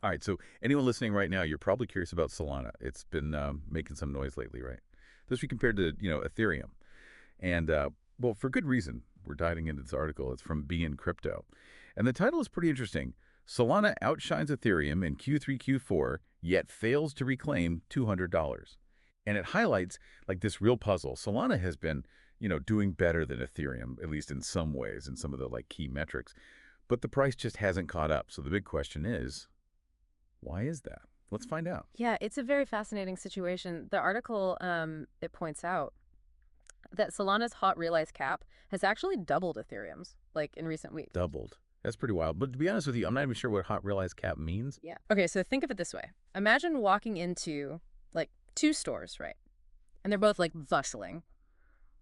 All right, so anyone listening right now, you're probably curious about Solana. It's been making some noise lately, right? This we compared to, Ethereum. And, well, for good reason. We're diving into this article. It's from Be in Crypto. And the title is pretty interesting. Solana outshines Ethereum in Q3, Q4, yet fails to reclaim $200. And it highlights, like, this real puzzle. Solana has been, doing better than Ethereum, at least in some ways, in some of the, like, key metrics. But the price just hasn't caught up. So the big question is, why is that? Let's find out. Yeah, it's a very fascinating situation. The article, it points out that Solana's hot realized cap has actually doubled Ethereum's, like in recent weeks. Doubled. That's pretty wild. But to be honest with you, I'm not even sure what hot realized cap means. Yeah. Okay, so think of it this way. Imagine walking into like two stores, right? And they're both like bustling.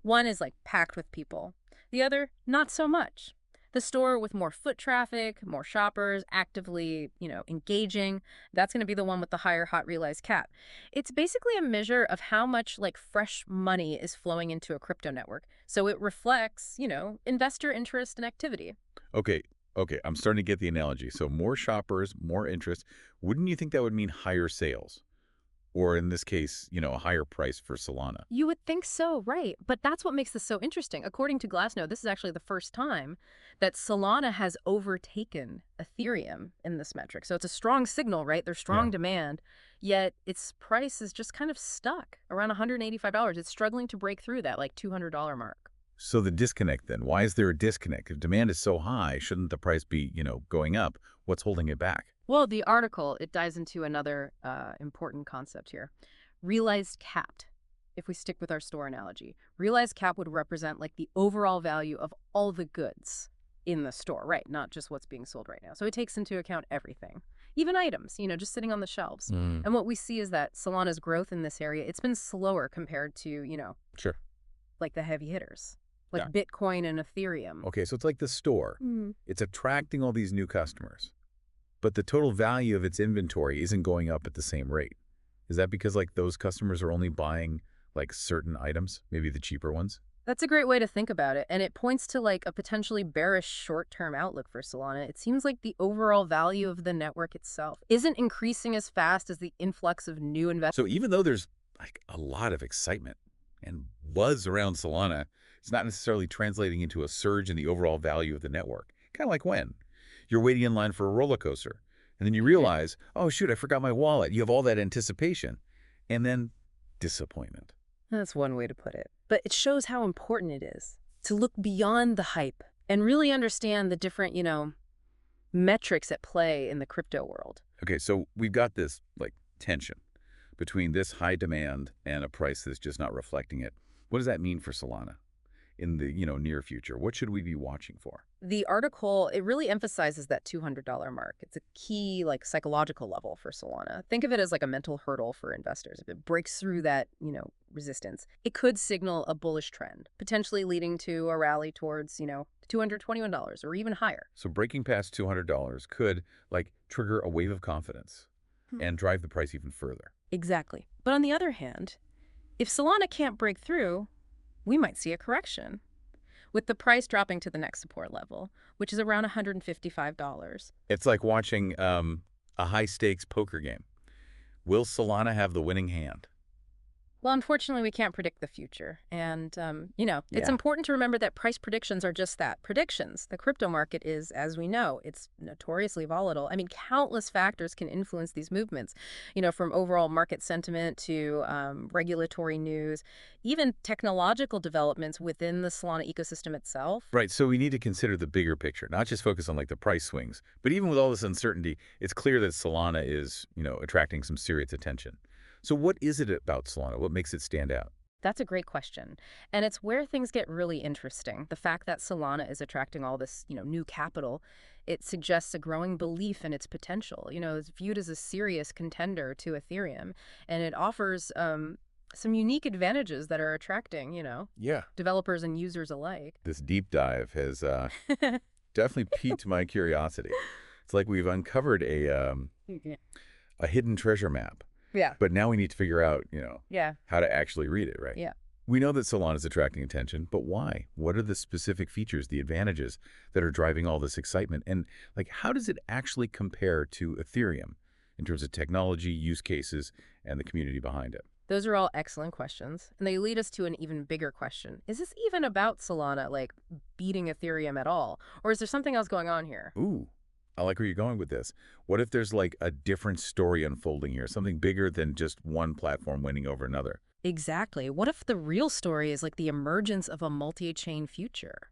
One is like packed with people. The other, not so much. The store with more foot traffic, more shoppers, actively, engaging, that's going to be the one with the higher hot realized cap. It's basically a measure of how much like fresh money is flowing into a crypto network. So it reflects, investor interest and activity. Okay, okay, I'm starting to get the analogy. So more shoppers, more interest. Wouldn't you think that would mean higher sales? Or in this case, a higher price for Solana? You would think so, right? But that's what makes this so interesting. According to Glassnode, this is actually the first time that Solana has overtaken Ethereum in this metric. So it's a strong signal, right? There's strong Yeah. demand, yet its price is just kind of stuck around $185. It's struggling to break through that like $200 mark. So the disconnect then, why is there a disconnect? If demand is so high, shouldn't the price be, going up? What's holding it back? Well, the article, it dives into another important concept here. Realized capped. If we stick with our store analogy, realized cap would represent like the overall value of all the goods in the store, right? Not just what's being sold right now. So it takes into account everything, even items, just sitting on the shelves. Mm. And what we see is that Solana's growth in this area, it's been slower compared to, Sure. like the heavy hitters, like Yeah. Bitcoin and Ethereum. Okay, so it's like the store. Mm. It's attracting all these new customers, but the total value of its inventory isn't going up at the same rate. Is that because like those customers are only buying like certain items, maybe the cheaper ones? That's a great way to think about it. And it points to like a potentially bearish short-term outlook for Solana. It seems like the overall value of the network itself isn't increasing as fast as the influx of new investors. So even though there's like a lot of excitement and buzz around Solana, it's not necessarily translating into a surge in the overall value of the network. Kind of like when you're waiting in line for a roller coaster and then you realize, oh shoot, I forgot my wallet. You have all that anticipation and then disappointment. That's one way to put it. But it shows how important it is to look beyond the hype and really understand the different, metrics at play in the crypto world. Okay, so we've got this like tension between this high demand and a price that's just not reflecting it. What does that mean for Solana in the, near future? What should we be watching for? The article, it really emphasizes that $200 mark. It's a key, like, psychological level for Solana. Think of it as like a mental hurdle for investors. If it breaks through that, resistance, it could signal a bullish trend, potentially leading to a rally towards, $221 or even higher. So breaking past $200 could like trigger a wave of confidence and drive the price even further. Exactly. But on the other hand, if Solana can't break through, we might see a correction, with the price dropping to the next support level, which is around $155. It's like watching a high-stakes poker game. Will Solana have the winning hand? Well, unfortunately, we can't predict the future. And, it's Yeah. important to remember that price predictions are just that, predictions. The crypto market is, as we know, it's notoriously volatile. I mean, countless factors can influence these movements, from overall market sentiment to regulatory news, even technological developments within the Solana ecosystem itself. Right, so we need to consider the bigger picture, not just focus on like the price swings. But even with all this uncertainty, it's clear that Solana is, attracting some serious attention. So what is it about Solana? What makes it stand out? That's a great question. And it's where things get really interesting. The fact that Solana is attracting all this, new capital, it suggests a growing belief in its potential. It's viewed as a serious contender to Ethereum, and it offers some unique advantages that are attracting, Yeah. developers and users alike. This deep dive has definitely piqued my curiosity. It's like we've uncovered a hidden treasure map. Yeah. But now we need to figure out, Yeah. how to actually read it, right? Yeah. We know that Solana is attracting attention, but why? What are the specific features, the advantages that are driving all this excitement? And like, how does it actually compare to Ethereum? in terms of technology, use cases, and the community behind it? Those are all excellent questions, and they lead us to an even bigger question. Is this even about Solana, like, beating Ethereum at all? Or is there something else going on here? Ooh, I like where you're going with this. What if there's like a different story unfolding here, something bigger than just one platform winning over another? Exactly. What if the real story is like the emergence of a multi-chain future?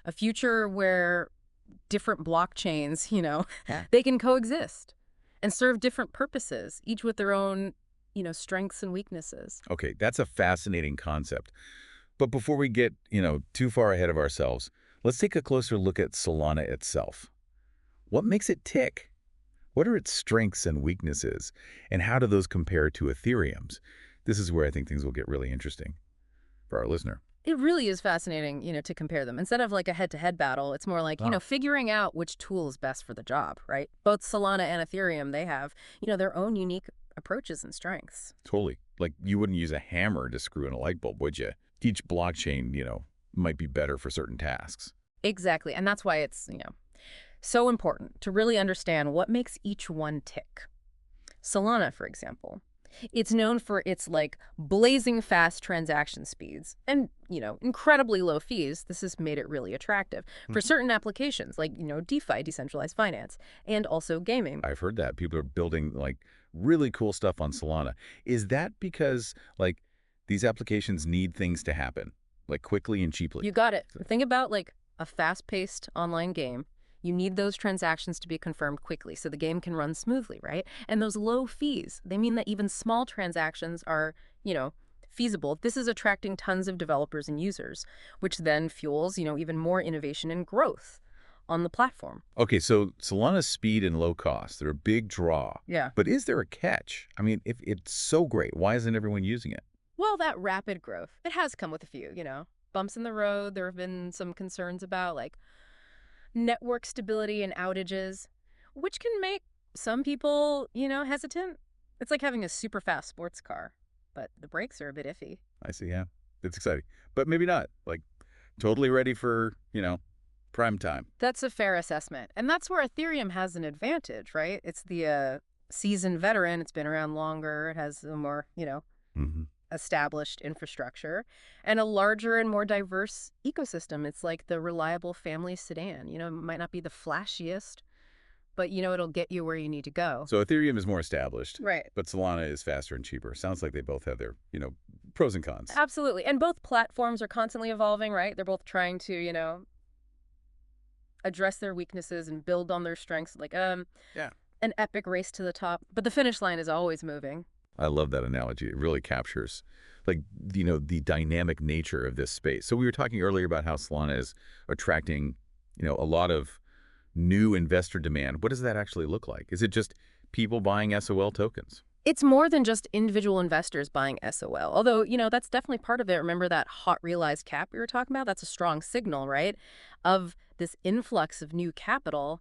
A future where different blockchains, they can coexist and serve different purposes, each with their own, strengths and weaknesses. Okay, that's a fascinating concept. But before we get, too far ahead of ourselves, let's take a closer look at Solana itself. What makes it tick? What are its strengths and weaknesses? And how do those compare to Ethereum's? This is where I think things will get really interesting for our listener. It really is fascinating, to compare them. Instead of like a head-to-head battle, it's more like, Wow. figuring out which tool is best for the job, right? Both Solana and Ethereum, they have, their own unique approaches and strengths. Totally. Like you wouldn't use a hammer to screw in a light bulb, would you? Each blockchain, might be better for certain tasks. Exactly. And that's why it's, so important to really understand what makes each one tick. Solana, for example, it's known for its like blazing fast transaction speeds and, incredibly low fees. This has made it really attractive for certain applications like, DeFi, decentralized finance, and also gaming. I've heard that. People are building like really cool stuff on Solana. Is that because like these applications need things to happen like quickly and cheaply? You got it. Think about like a fast-paced online game. You need those transactions to be confirmed quickly so the game can run smoothly, right? And those low fees, they mean that even small transactions are, feasible. This is attracting tons of developers and users, which then fuels, even more innovation and growth on the platform. Okay, so Solana's speed and low cost, they're a big draw. Yeah. But is there a catch? I mean, if it's so great, why isn't everyone using it? Well, that rapid growth, it has come with a few, bumps in the road. There have been some concerns about like network stability and outages, which can make some people, hesitant. It's like having a super fast sports car, but the brakes are a bit iffy. I see, yeah. It's exciting. But maybe not. Like, totally ready for, prime time. That's a fair assessment. And that's where Ethereum has an advantage, right? It's the seasoned veteran. It's been around longer. It has a more, Mm-hmm. established infrastructure and a larger and more diverse ecosystem. It's like the reliable family sedan. It might not be the flashiest, but, it'll get you where you need to go. So Ethereum is more established, Right. but Solana is faster and cheaper. Sounds like they both have their, pros and cons. Absolutely. And both platforms are constantly evolving, right? They're both trying to, address their weaknesses and build on their strengths, like Yeah. an epic race to the top. But the finish line is always moving. I love that analogy. It really captures, like, the dynamic nature of this space. So we were talking earlier about how Solana is attracting, a lot of new investor demand. What does that actually look like? Is it just people buying SOL tokens? It's more than just individual investors buying SOL, although, that's definitely part of it. Remember that hot realized cap we were talking about? That's a strong signal, right, of this influx of new capital.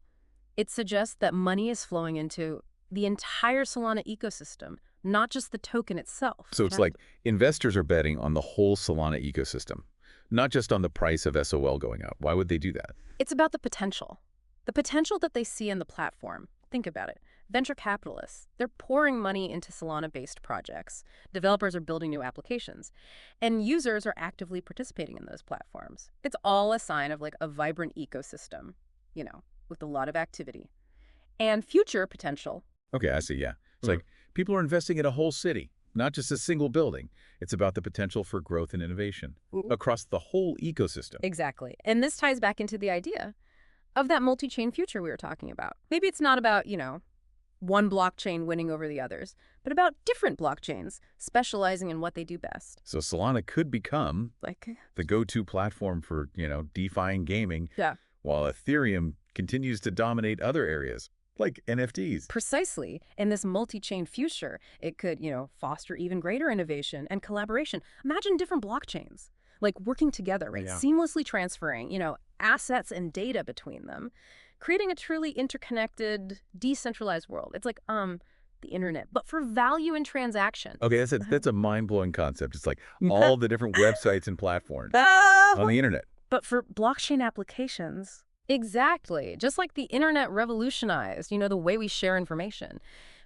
It suggests that money is flowing into the entire Solana ecosystem, not just the token itself. So it's like investors are betting on the whole Solana ecosystem, not just on the price of SOL going up. Why would they do that? It's about the potential that they see in the platform. Think about it. Venture capitalists, they're pouring money into Solana-based projects. Developers are building new applications, and users are actively participating in those platforms. It's all a sign of like a vibrant ecosystem, with a lot of activity and future potential. Okay, I see, yeah. It's like people are investing in a whole city, not just a single building. It's about the potential for growth and innovation across the whole ecosystem. Exactly. And this ties back into the idea of that multi-chain future we were talking about. Maybe it's not about, one blockchain winning over the others, but about different blockchains specializing in what they do best. So Solana could become Like, the go-to platform for, DeFi and gaming, yeah, while Ethereum continues to dominate other areas, like NFTs. precisely. In this multi-chain future, it could, foster even greater innovation and collaboration. Imagine different blockchains, like working together, right? Yeah. Seamlessly transferring, assets and data between them, creating a truly interconnected, decentralized world. It's like, the internet, but for value and transaction. Okay, that's a mind-blowing concept. It's like all the different websites and platforms on the internet. But for blockchain applications, exactly. Just like the internet revolutionized, the way we share information.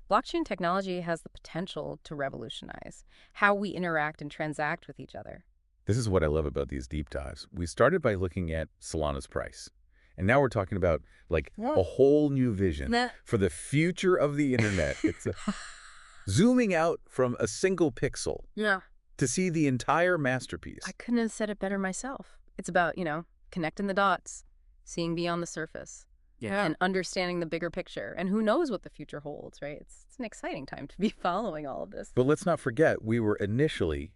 Blockchain technology has the potential to revolutionize how we interact and transact with each other. This is what I love about these deep dives. We started by looking at Solana's price. And now we're talking about like Yeah. a whole new vision Nah. for the future of the internet. It's zooming out from a single pixel Yeah. to see the entire I masterpiece. couldn't have said it better myself. It's about, connecting the dots, seeing beyond the surface, Yeah. and understanding the bigger picture. And who knows what the future holds, right? It's an exciting time to be following all of this. But let's not forget, we were initially,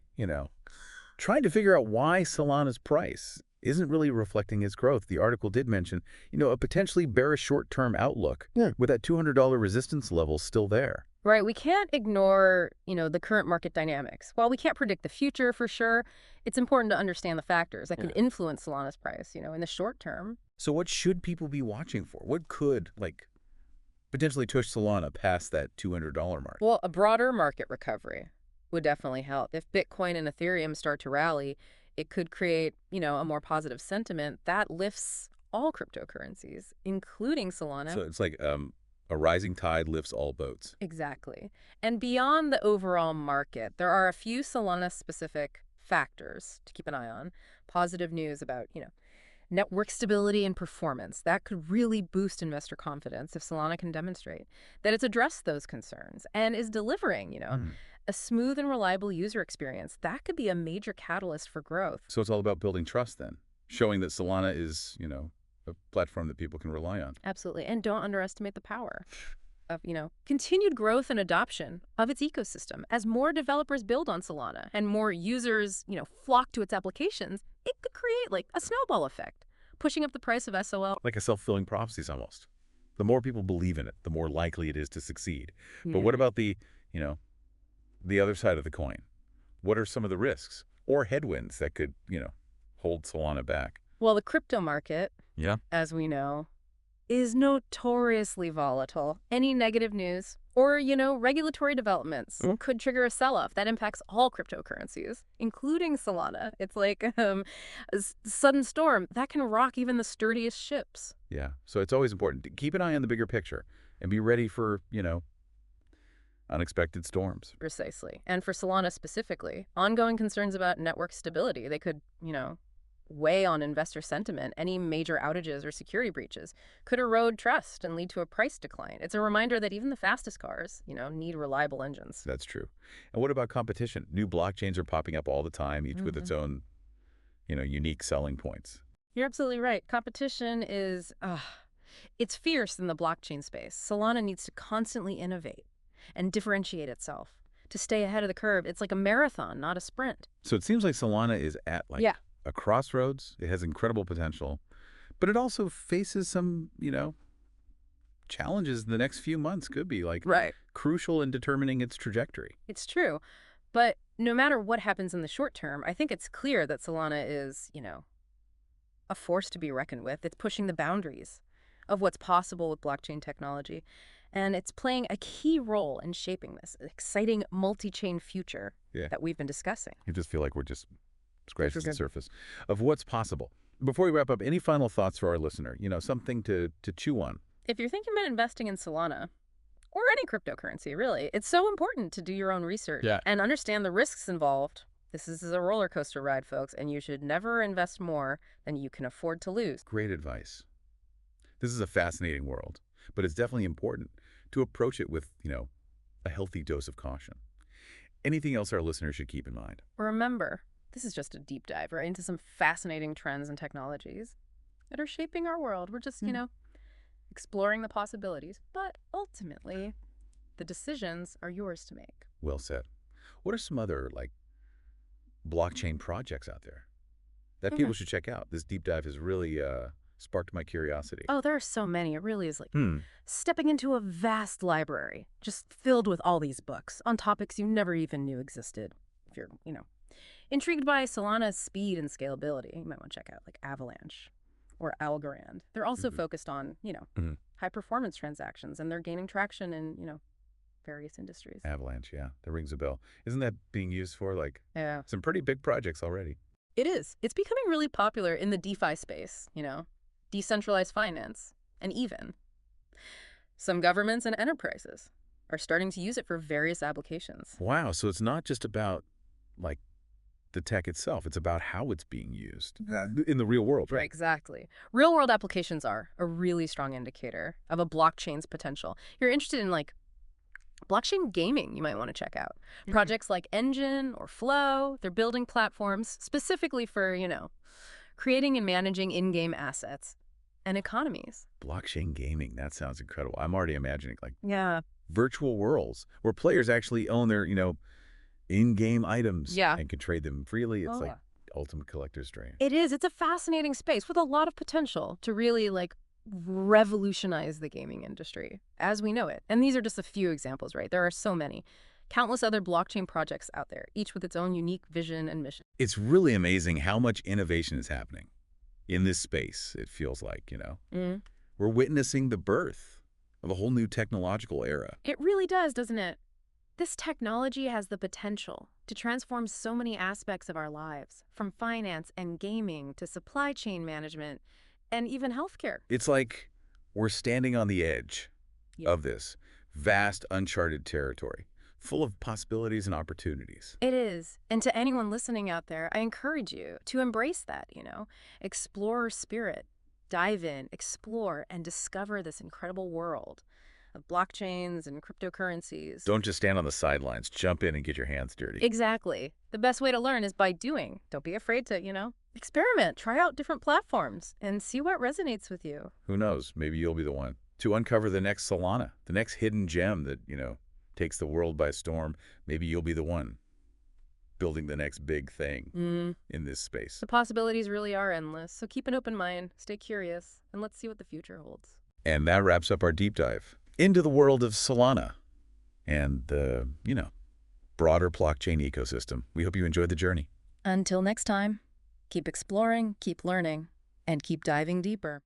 trying to figure out why Solana's price isn't really reflecting its growth. The article did mention, a potentially bearish short-term outlook with that $200 resistance level still there. Right, we can't ignore, the current market dynamics. While we can't predict the future for sure, it's important to understand the factors that could influence Solana's price, in the short term. So what should people be watching for? What could, potentially push Solana past that $200 mark? Well, a broader market recovery would definitely help. If Bitcoin and Ethereum start to rally, it could create, a more positive sentiment that lifts all cryptocurrencies, including Solana. So it's like a rising tide lifts all boats. Exactly. And beyond the overall market, there are a few Solana-specific factors to keep an eye on. Positive news about, network stability and performance. That could really boost investor confidence if Solana can demonstrate that it's addressed those concerns and is delivering, a smooth and reliable user experience. That could be a major catalyst for growth. So it's all about building trust then, showing that Solana is, a platform that people can rely on. Absolutely. And don't underestimate the power of, continued growth and adoption of its ecosystem. As more developers build on Solana and more users, flock to its applications, it could create like a snowball effect, pushing up the price of SOL. Like a self-fulfilling prophecies almost. The more people believe in it, the more likely it is to succeed. But what about the other side of the coin? What are some of the risks or headwinds that could, hold Solana back? Well, the crypto market, Yeah. as we know, is notoriously volatile. Any negative news or, regulatory developments could trigger a sell-off that impacts all cryptocurrencies, including Solana. It's like a sudden storm that can rock even the sturdiest ships. Yeah. So it's always important to keep an eye on the bigger picture and be ready for, unexpected storms. Precisely. And for Solana specifically, ongoing concerns about network stability, they could, weigh on investor sentiment. Any major outages or security breaches could erode trust and lead to a price decline. It's a reminder that even the fastest cars, need reliable engines. That's true. And what about competition? New blockchains are popping up all the time, each with its own, unique selling points. You're absolutely right. Competition is, it's fierce in the blockchain space. Solana needs to constantly innovate and differentiate itself to stay ahead of the curve. It's like a marathon, not a sprint. So it seems like Solana is at a crossroads. It has incredible potential, but it also faces some, challenges in the next few months. Could be crucial in determining its trajectory. It's true. But no matter what happens in the short term, I think it's clear that Solana is, a force to be reckoned with. It's pushing the boundaries of what's possible with blockchain technology. And it's playing a key role in shaping this exciting multi-chain future that we've been discussing. You just feel like we're just scratching the surface of what's possible. Before we wrap up, any final thoughts for our listener? Something to chew on. If you're thinking about investing in Solana, or any cryptocurrency, really, it's so important to do your own research and understand the risks involved. This is a roller coaster ride, folks, and you should never invest more than you can afford to lose. Great advice. This is a fascinating world, but it's definitely important to approach it with, a healthy dose of caution. Anything else our listeners should keep in mind? Remember, this is just a deep dive, right, into some fascinating trends and technologies that are shaping our world. We're just, exploring the possibilities, but ultimately, the decisions are yours to make. Well said. What are some other, blockchain projects out there that people should check out? This deep dive has really sparked my curiosity. Oh, there are so many. It really is like stepping into a vast library, just filled with all these books on topics you never even knew existed. If you're, intrigued by Solana's speed and scalability, you might want to check out Avalanche or Algorand. They're also focused on, high performance transactions, and they're gaining traction in, various industries. Avalanche, yeah, that rings a bell. Isn't that being used for Yeah. some pretty big projects already? It is. It's becoming really popular in the DeFi space, decentralized finance, and even some governments and enterprises. are starting to use it for various applications. Wow, so it's not just about, like, the tech itself. It's about how it's being used in the real world, right? Exactly. Real-world applications are a really strong indicator of a blockchain's potential. You're interested in, like, blockchain gaming, you might want to check out. Projects like Engine or Flow, they're building platforms specifically for, creating and managing in-game assets and economies. Blockchain gaming, that sounds incredible. I'm already imagining, like, Yeah. virtual worlds where players actually own their, in-game items Yeah. and can trade them freely. It's Oh, like yeah. ultimate collector's dream. It is. It's a fascinating space with a lot of potential to really, like, revolutionize the gaming industry as we know it. And these are just a few examples, right? There are so many. Countless other blockchain projects out there, each with its own unique vision and mission. It's really amazing how much innovation is happening in this space, it feels like. We're witnessing the birth of a whole new technological era. It really does, doesn't it? This technology has the potential to transform so many aspects of our lives, from finance and gaming to supply chain management and even healthcare. It's like we're standing on the edge Yeah. of this vast, uncharted territory, full of possibilities and opportunities. It is. And to anyone listening out there, I encourage you to embrace that. Explorer spirit. Dive in, explore, and discover this incredible world of blockchains and cryptocurrencies. Don't just stand on the sidelines. Jump in and get your hands dirty. Exactly. The best way to learn is by doing. Don't be afraid to, experiment, try out different platforms, and see what resonates with you. Who knows? Maybe you'll be the one to uncover the next Solana, the next hidden gem that, takes the world by storm. Maybe you'll be the one building the next big thing in this space. The possibilities really are endless, so keep an open mind, stay curious, and let's see what the future holds. And that wraps up our deep dive into the world of Solana and the, broader blockchain ecosystem. We hope you enjoyed the journey. Until next time, keep exploring, keep learning, and keep diving deeper.